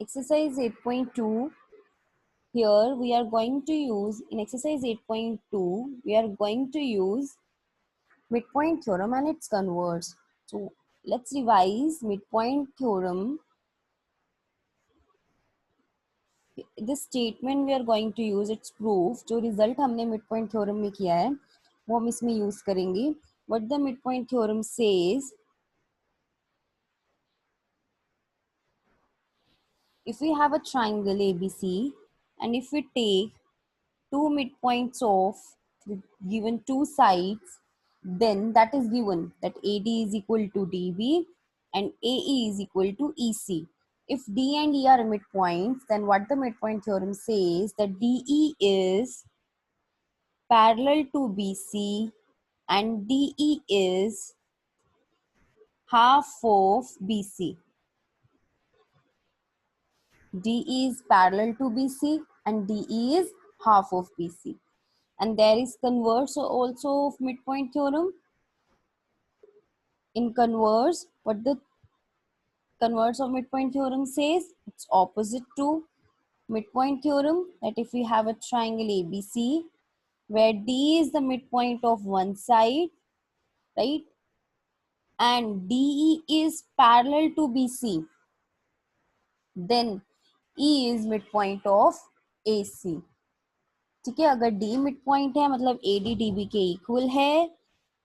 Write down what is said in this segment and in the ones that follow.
exercise 8.2. Here we are going to use, in exercise 8.2, we are going to use midpoint theorem and its converse. So let's revise midpoint theorem. This statement we are going to use its proof. जो result हमने midpoint theorem में किया है वो हम इसमें use करेंगे. What the midpoint theorem says, if we have a triangle ABC and if we take two midpoints of the given two sides, then that is given that AD is equal to DB and AE is equal to EC. If D and E are midpoints, then what the midpoint theorem says, that DE is parallel to BC and DE is half of BC. DE is parallel to BC and DE is half of BC. And there is converse also of midpoint theorem. In converse, what the converse of midpoint theorem says, it's opposite to midpoint theorem, that if we have a triangle ABC where D is the midpoint of one side, right, and DE is parallel to BC, then E is midpoint of AC. ठीक है, अगर D midpoint है मतलब AD DB के equal है,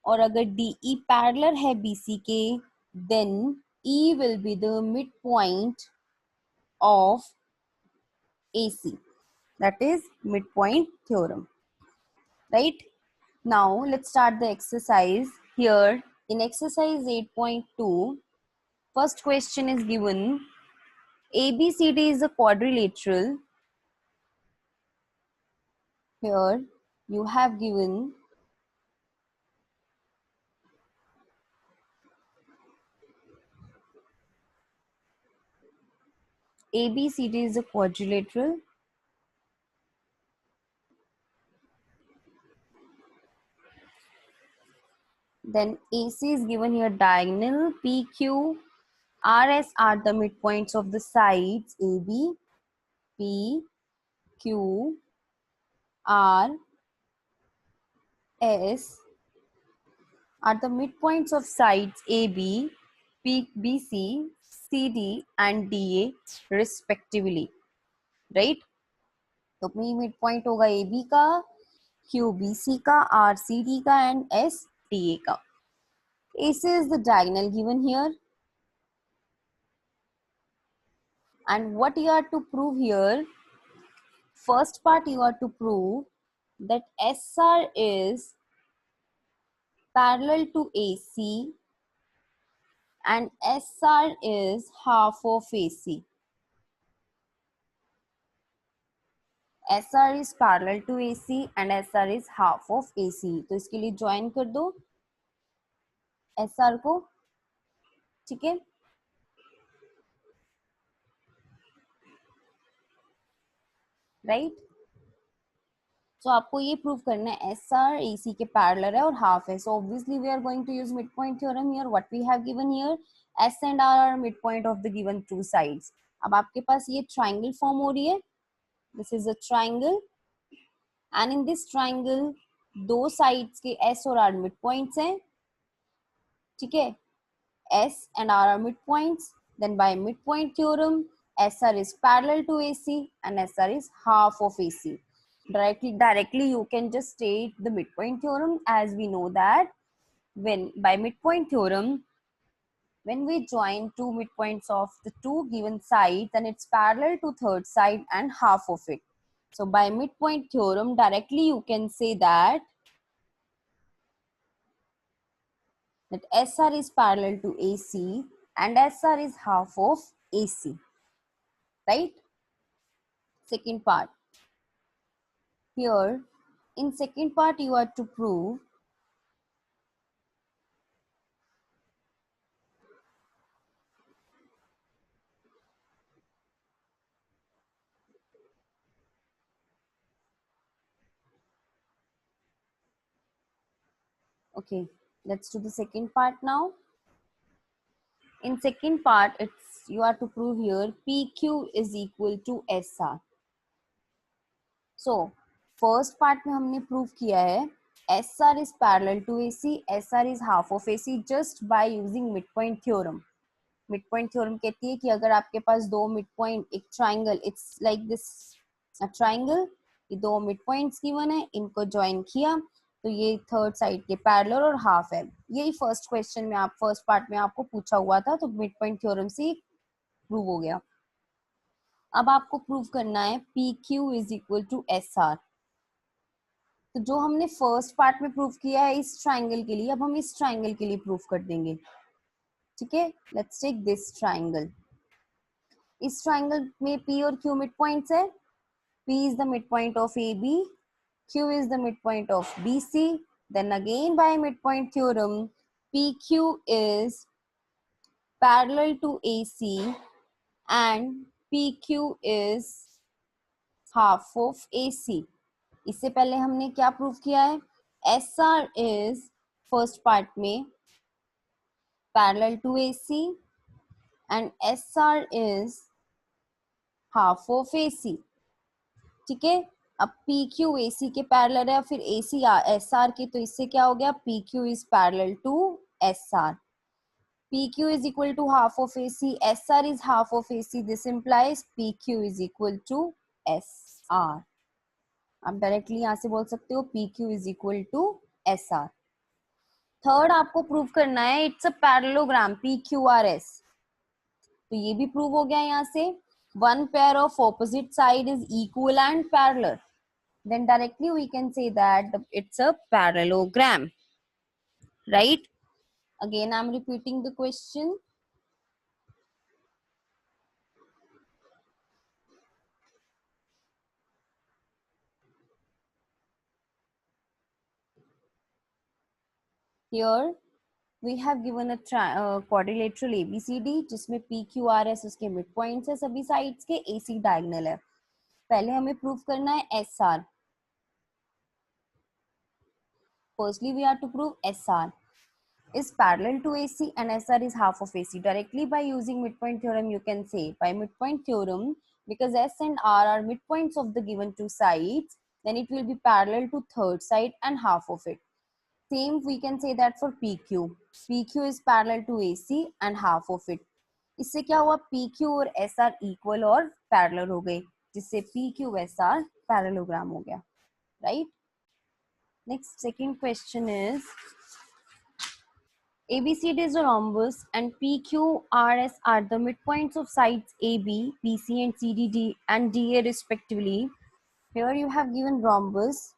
और अगर DE parallel है BC के, then E will be the midpoint of AC. That is midpoint theorem. Right? Now let's start the exercise. Here in exercise 8.2, first question is given. ABCD is a quadrilateral. Here you have given ABCD is a quadrilateral. Then AC is given here diagonal, PQ, RS are the midpoints of the sides AB, P, Q, R, S are the midpoints of sides AB, BC, CD and DA respectively. Right? तो P midpoint होगा AB का, Q BC का, R CD का and S DA का. AC is the diagonal given here. And what you are to prove here, first part you are to prove that SR is parallel to AC and SR is half of AC. SR is parallel to AC and SR is half of AC. तो इसके लिए join कर दो SR को. ठीक है, right. सो आपको ये प्रूव करना है SR AC के पैरेलल है और हाफ है. So obviously we are going to use mid point theorem here. What we have given here, S and R are mid point of the given two sides. अब आपके पास ये triangle form हो रही है. This is a triangle and in this triangle दो sides के S और R मिड पॉइंट्स हैं. ठीक है, S and R are midpoints. Then by midpoint theorem, SR is parallel to AC and SR is half of AC. Directly you can just state the midpoint theorem, as we know that when by midpoint theorem, when we join two midpoints of the two given sides, then it's parallel to third side and half of it. So by midpoint theorem, directly you can say that SR is parallel to AC and SR is half of AC. Right? Second part. Here, in second part, you are to prove okay, let's do the second part now. in second part, it's you are to prove here PQ is equal to SR. So first part में हमने prove किया है SR is parallel to AC, SR is half of AC just by using midpoint theorem. Midpoint theorem कहती है कि अगर आपके पास दो midpoint एक triangle, it's like this a triangle, ये दो midpoints given है, इनको join किया तो ये थर्ड साइड के पैरेलल और हाफ है. यही फर्स्ट क्वेश्चन में आप फर्स्ट पार्ट में आपको पूछा हुआ था, तो मिड पॉइंट थ्योरम से प्रूव हो गया. अब आपको प्रूव करना है P Q is equal to S R. तो जो हमने फर्स्ट पार्ट में प्रूव किया है इस ट्राइंगल के लिए, अब हम इस ट्राइंगल के लिए प्रूव कर देंगे. ठीक है, लेट्स टेक दिस ट्राइंगल. इस ट्राइंगल में पी और क्यू मिड पॉइंट्स है. P is the midpoint of AB, Q is the midpoint of BC. Then again by midpoint theorem, PQ is parallel to AC and PQ is half of AC. इससे पहले हमने क्या prove किया है? SR is first part में parallel to AC and SR is half of AC. ठीक है, अब पी क्यू ए सी के पैरेलल है, फिर ए सी एस आर के, तो इससे क्या हो गया? P Q is parallel to S R. P Q is equal to half of A C, S R is half of A C. This implies P Q is equal to S R. आप directly यहां से बोल सकते हो P Q is equal to S R. Third आपको prove करना है it's a parallelogram P Q R S. तो ये भी प्रूव हो गया यहाँ से. One pair of opposite side is equal and parallel. Then directly we can say that it's a parallelogram, right? Again, I'm repeating the question. Here we have given a quadrilateral ABCD जिसमें PQRS उसके mid points है, सभी sides के, AC diagonal है. पहले हमें prove करना है SR. Firstly, we have to prove SR is parallel to AC and SR is half of AC. Directly by using midpoint theorem, you can say by midpoint theorem, because S and R are midpoints of the given two sides, then it will be parallel to third side and half of it. Same we can say that for PQ. PQ is parallel to AC and half of it. इससे क्या हुआ? PQ और SR equal और parallel हो गए, जिससे PQ SR parallelogram हो गया, right? Next, second question is ABCD is a rhombus and PQRS are the midpoints of sides AB, BC and CDD and DA respectively. Here you have given rhombus,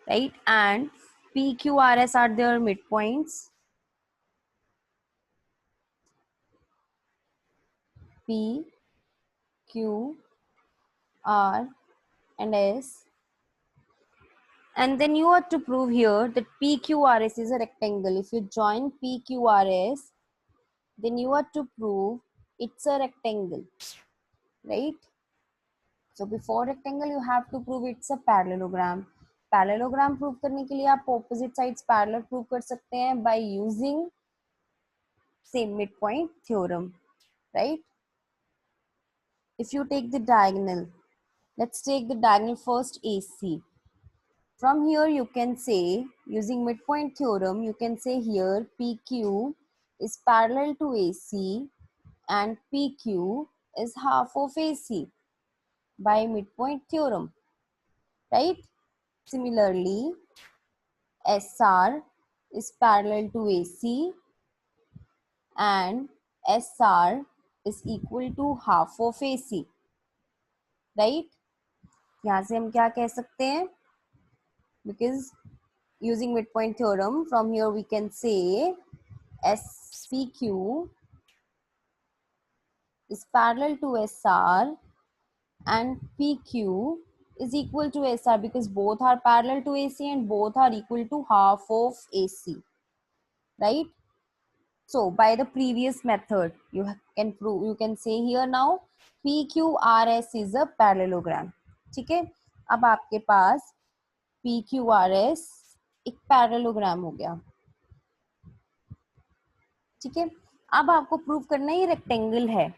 right? And PQRS are their midpoints. P, Q, R and S. And then you have to prove here that PQRS is a rectangle. If you join PQRS, then you have to prove it's a rectangle, right? So before rectangle, you have to prove it's a parallelogram. Parallelogram prove करने के लिए आप opposite sides parallel prove कर सकते हैं by using same midpoint theorem, right? If you take the diagonal, let's take the diagonal first AC. From here you can say, using midpoint theorem, you can say here PQ is parallel to AC and PQ is half of AC by midpoint theorem, right? Similarly, SR is parallel to AC and SR is equal to half of AC, right? यहाँ से हम क्या कह सकते हैं? Because using midpoint theorem, from here we can say SPQ is parallel to SR and PQ is equal to SR because both are parallel to AC and both are equal to half of AC, right? So by the previous method, you can prove, you can say here now PQRS is a parallelogram. ठीक है, अब आपके पास PQRS एक parallelogram हो गया. ठीक है, अब आपको प्रूव करना है ये रेक्टेंगल है।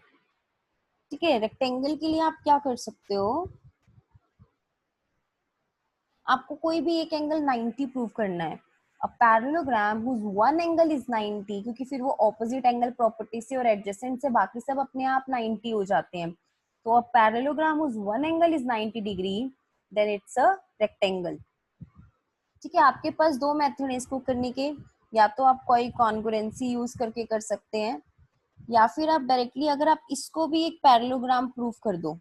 ठीक है, रेक्टेंगल के लिए आप क्या कर सकते हो, आपको कोई भी एक एंगल 90 प्रूव करना है। A parallelogram whose one angle is 90, क्योंकि फिर वो ऑपोजिट एंगल प्रॉपर्टी से और एडजेसेंट से बाकी सब अपने आप 90 हो जाते हैं। तो a parallelogram whose one angle is 90 degree, then it's a rectangle. ठीक है, आपके पास दो मेथड है इसको करने के, या तो आप कोई कॉन्ग्रुएंसी यूज करके कर सकते हैं, या फिर आप डायरेक्टली अगर आप इसको भी एक पैरेललोग्राम प्रूफ कर दो,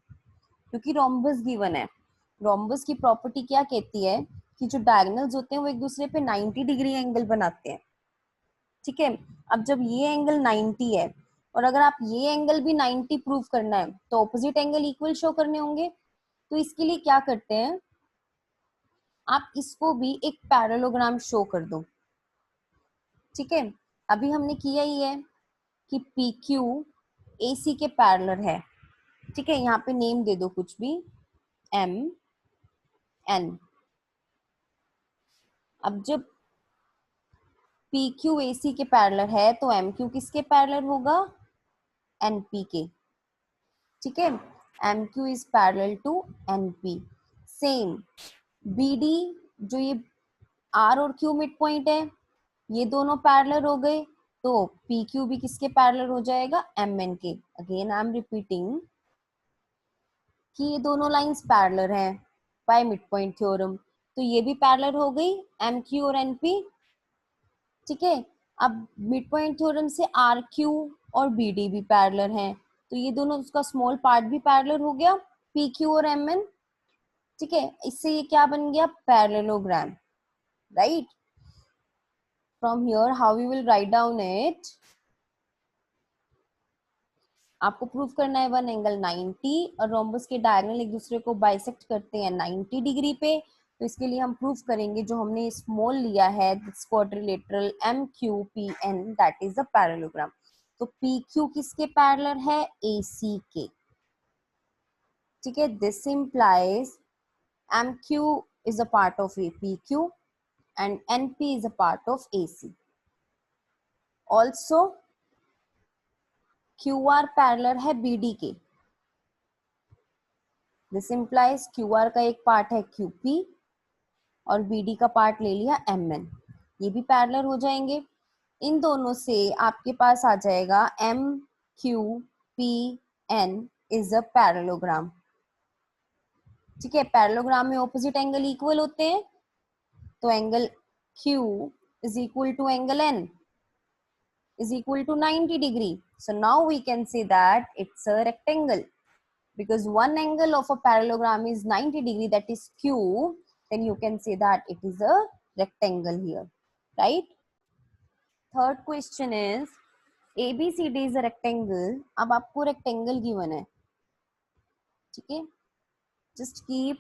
क्योंकि रोम्बस गिवन है। रोम्बस की प्रॉपर्टी क्या कहती है कि जो डायगोनल्स होते हैं वो एक दूसरे पे 90 डिग्री एंगल बनाते हैं। ठीक है, अब जब ये एंगल 90 है और अगर आप ये एंगल भी 90 प्रूव करना है तो ऑपोजिट एंगल इक्वल शो करने होंगे। तो इसके लिए क्या करते हैं, आप इसको भी एक पैरेललोग्राम शो कर दो। ठीक है, अभी हमने किया ही है कि पी क्यू ए सी के पैरेलल है। ठीक है, यहाँ पे नेम दे दो कुछ भी, एम एन। अब जब पी क्यू ए सी के पैरेलल है तो एम क्यू किसके पैरेलल होगा, एन पी के। ठीक है, M Q is parallel to N P. Same B D, जो ये आर और क्यू मिड पॉइंट है, ये दोनों पैरेलल हो गए, तो पी क्यू भी किसके पैरेलल हो जाएगा, एम एन के। अगेन आई एम रिपीटिंग कि ये दोनों लाइंस पैरेलल हैं बाय मिड पॉइंट थ्योरम, तो ये भी पैरेलल हो गई एम क्यू और एन पी। ठीक है, अब मिड पॉइंट थ्योरम से आर क्यू और बी डी भी पैरेलल हैं, तो ये दोनों उसका स्मॉल पार्ट भी पैरेलल हो गया, पी क्यू और एम एन। ठीक है, इससे ये क्या बन गया, parallelogram, right. From here how we will write down it, आपको प्रूफ करना है वन एंगल 90 और रोम्बस के डायगोनल एक दूसरे को बाइसेक्ट करते हैं 90 डिग्री पे। तो इसके लिए हम प्रूफ करेंगे जो हमने स्मॉल लिया है quadrilateral M Q P N, that is the parallelogram. तो पी क्यू किसके पैरेलल है, ए सी के। ठीक है, this implies M Q is a part of a PQ and NP is a part of AC. Also QR parallel है BD के। This implies QR का एक पार्ट है QP और BD का पार्ट ले लिया MN, ये भी पैरेलल हो जाएंगे। इन दोनों से आपके पास आ जाएगा MQPN इज अ पैरेललोग्राम। ठीक है, पैरेललोग्राम में ऑपोजिट एंगल इक्वल होते हैं, तो angle Q is equal to angle N is equal to 90 degree. So now we can say that it's a rectangle, because one angle of a parallelogram is 90 degree, that is Q, then you can say that it is a rectangle here, right? Third question is ABCD is a rectangle. अब आपको rectangle given है, ठीक है? Just keep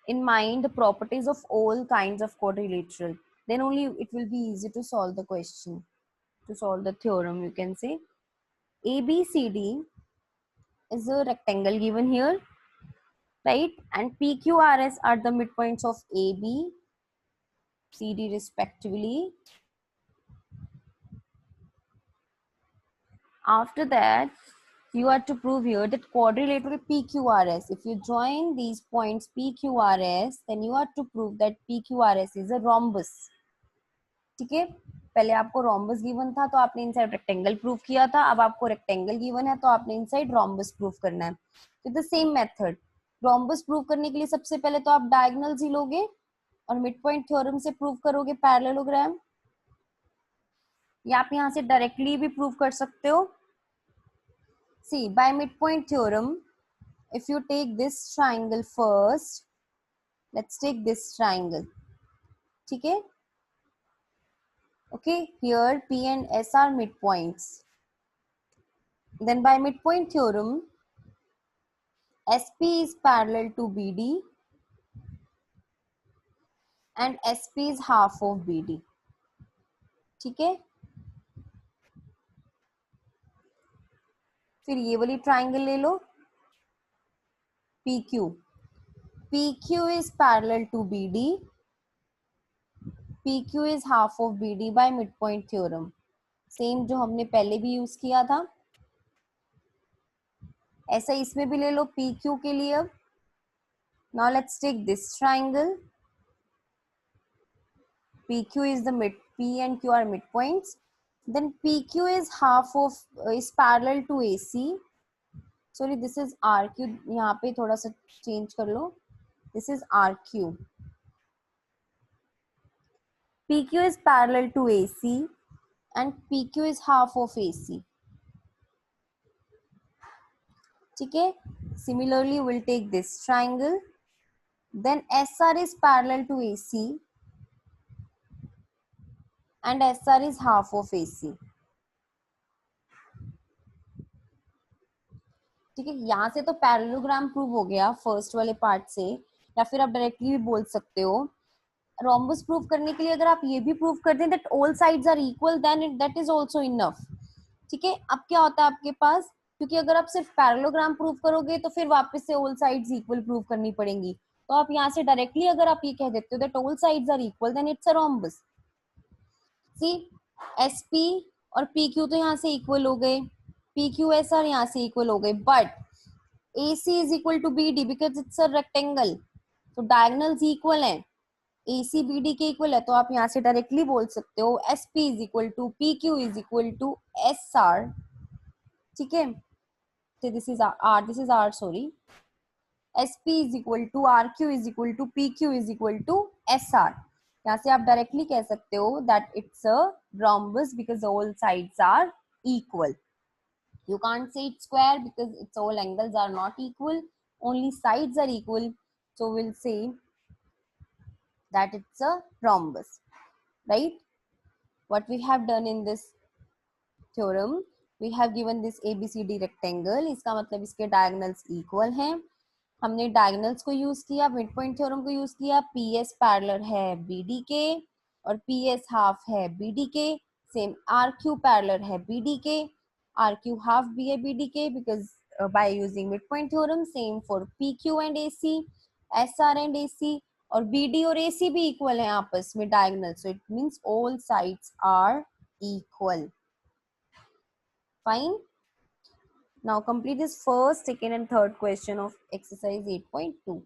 in mind the properties of all kinds of quadrilateral. Then only it will be easy to solve the question, to solve the theorem. You can say ABCD is a rectangle given here, right? And PQRS are the midpoints of AB, CD respectively. After that, you have to prove here that quadrilateral PQRS. If you join these points PQRS, then you have to prove that PQRS is a rhombus. ठीक है, पहले आपको rhombus given था तो आपने inside rectangle proof किया था, अब आपको रेक्टेंगल गिवन है तो आपने इनसाइड रोम्बस प्रूफ करना है। तो the same method, rhombus proof करने के लिए सबसे पहले तो आप डायगोनल्स ही लोगे और मिड पॉइंट थ्योरम से प्रूफ करोगे पैरेललोग्राम, या आप यहाँ से डायरेक्टली भी प्रूफ कर सकते हो। C by mid point theorem, if you take this triangle first, let's take this triangle, ठीक है। Okay, here P and S are midpoints. Then by midpoint theorem, SP is parallel to BD and SP is half of BD. ठीक है, फिर ये वाली triangle ले लो PQ. PQ is parallel to BD. PQ is half of BD by midpoint theorem. Same जो हमने पहले भी यूज किया था, ऐसा इसमें भी ले लो पी क्यू के लिए। अब now let's take this triangle, PQ is the mid, P and Q are midpoints. Then PQ is half of is parallel to AC. Sorry, this is RQ. यहाँ पे थोड़ा सा change कर लो. This is RQ. PQ is parallel to AC and PQ is half of AC. ठीक है? Similarly, we'll take this triangle. Then SR is parallel to AC and SR is half of AC. ठीक है, यहाँ से तो parallelogram prove हो गया first वाले पार्ट से, या फिर आप डायरेक्टली भी बोल सकते हो। रोम्बस प्रूव करने के लिए अगर आप ये भी प्रूव कर दें that all sides are equal, then that is also enough. ठीक है, अब क्या होता है आपके पास, क्योंकि अगर आप सिर्फ पैरेललोग्राम प्रूव करोगे तो फिर वापस से ऑल साइड्स इक्वल प्रूव करनी पड़ेंगी। तो आप यहाँ से डायरेक्टली अगर आप ये कह देते हो that all sides are equal, then it's a rhombus. C S P और पी क्यू तो यहाँ से इक्वल हो गए, पी क्यू एस आर यहाँ से इक्वल हो गए, but AC is equal to BD because it's a rectangle, तो diagonals equal हैं, AC BD के इक्वल है, तो आप यहाँ से डायरेक्टली बोल सकते हो SP is equal to PQ is equal to SR। ठीक है, so this is R sorry, SP is equal to RQ is equal to PQ is equal to SR। यहाँ से आप डायरेक्टली कह सकते हो that it's a rhombus because all sides are equal। You can't say it's square because its all angles are not equal, only sides are equal, so we'll say that it's a rhombus, right? What we have done in this theorem, we have given this ABCD rectangle, इसका मतलब इसके diagonals equal हैं, हमने diagonals को use किया, midpoint theorem को use किया, PS parallel है BD के और PS half है BD के, same RQ parallel है BD के, RQ half भी है BD के, because by using midpoint theorem, same for PQ and AC, SR and AC, और BD और AC भी equal है आपस में diagonal, so it means all sides are equal. Fine. Now complete this first, second and third question of exercise 8.2.